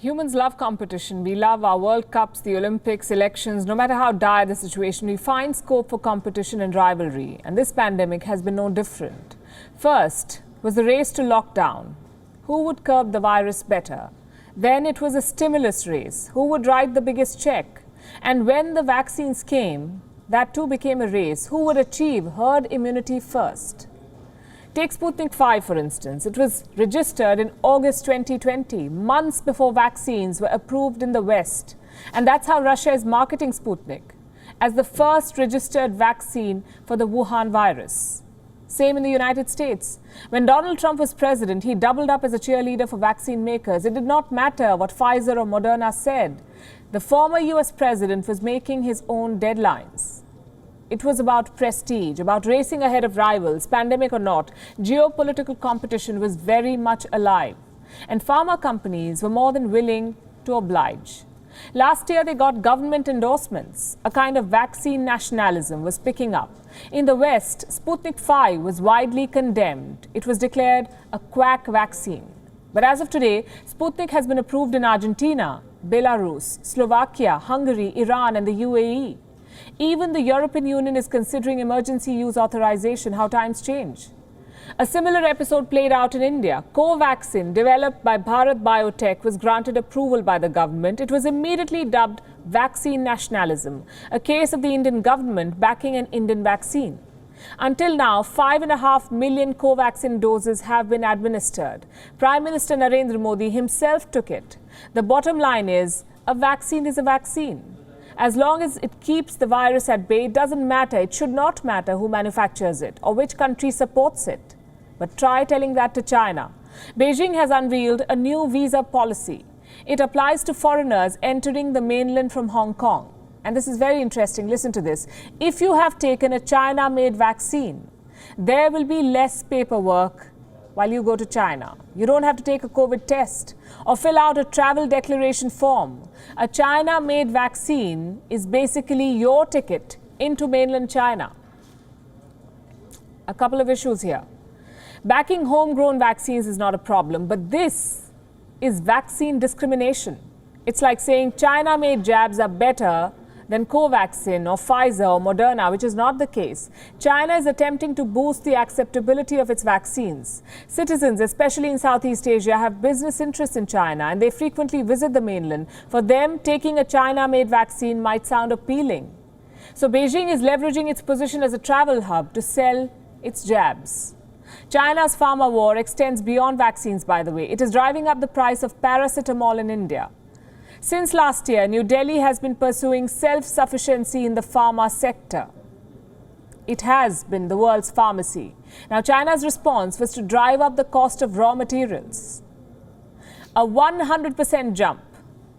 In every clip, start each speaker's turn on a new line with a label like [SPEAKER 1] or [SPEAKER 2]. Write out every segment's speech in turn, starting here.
[SPEAKER 1] Humans love competition. We love our World Cups, the Olympics, elections. No matter how dire the situation, we find scope for competition and rivalry. And this pandemic has been no different. First was the race to lockdown. Who would curb the virus better? Then it was a stimulus race. Who would write the biggest check? And when the vaccines came, that too became a race. Who would achieve herd immunity first? Take Sputnik 5, for instance. It was registered in August 2020, months before vaccines were approved in the West. And that's how Russia is marketing Sputnik, as the first registered vaccine for the Wuhan virus. Same in the United States. When Donald Trump was president, he doubled up as a cheerleader for vaccine makers. It did not matter what Pfizer or Moderna said. The former US president was making his own deadlines. It was about prestige, about racing ahead of rivals, pandemic or not. Geopolitical competition was very much alive. And pharma companies were more than willing to oblige. Last year, they got government endorsements. A kind of vaccine nationalism was picking up. In the West, Sputnik 5 was widely condemned. It was declared a quack vaccine. But as of today, Sputnik has been approved in Argentina, Belarus, Slovakia, Hungary, Iran, and the UAE. Even the European Union is considering emergency use authorization. How times change. A similar episode played out in India. Covaxin, developed by Bharat Biotech, was granted approval by the government. It was immediately dubbed vaccine nationalism, a case of the Indian government backing an Indian vaccine. Until now, 5.5 million Covaxin doses have been administered. Prime Minister Narendra Modi himself took it. The bottom line is, a vaccine is a vaccine. As long as it keeps the virus at bay, it doesn't matter. It should not matter who manufactures it or which country supports it. But try telling that to China. Beijing has unveiled a new visa policy. It applies to foreigners entering the mainland from Hong Kong. And this is very interesting. Listen to this. If you have taken a China-made vaccine, there will be less paperwork while you go to China. You don't have to take a COVID test or fill out a travel declaration form. A China-made vaccine is basically your ticket into mainland China. A couple of issues here. Backing homegrown vaccines is not a problem, but this is vaccine discrimination. It's like saying China-made jabs are better than Covaxin or Pfizer or Moderna, which is not the case. China is attempting to boost the acceptability of its vaccines. Citizens, especially in Southeast Asia, have business interests in China and they frequently visit the mainland. For them, taking a China-made vaccine might sound appealing. So Beijing is leveraging its position as a travel hub to sell its jabs. China's pharma war extends beyond vaccines, by the way. It is driving up the price of paracetamol in India. Since last year, New Delhi has been pursuing self-sufficiency in the pharma sector. It has been the world's pharmacy. Now, China's response was to drive up the cost of raw materials. A 100% jump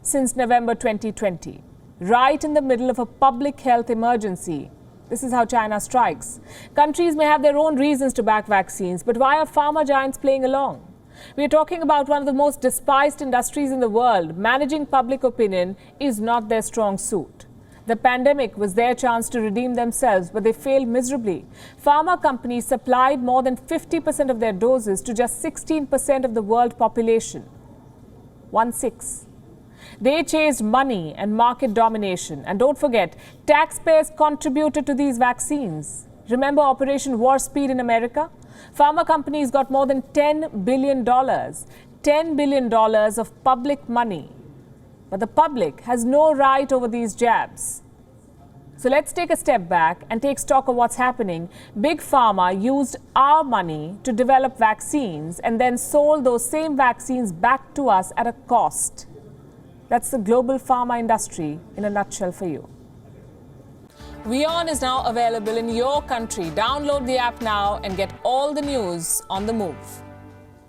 [SPEAKER 1] since November 2020, right in the middle of a public health emergency. This is how China strikes. Countries may have their own reasons to back vaccines, but why are pharma giants playing along? We are talking about one of the most despised industries in the world. Managing public opinion is not their strong suit. The pandemic was their chance to redeem themselves, but they failed miserably. Pharma companies supplied more than 50% of their doses to just 16% of the world population. 1/6. They chased money and market domination. And don't forget, taxpayers contributed to these vaccines. Remember Operation Warp Speed in America? Pharma companies got more than $10 billion. $10 billion of public money. But the public has no right over these jabs. So let's take a step back and take stock of what's happening. Big Pharma used our money to develop vaccines and then sold those same vaccines back to us at a cost. That's the global pharma industry in a nutshell for you. WION is now available in your country. Download the app now and get all the news on the move.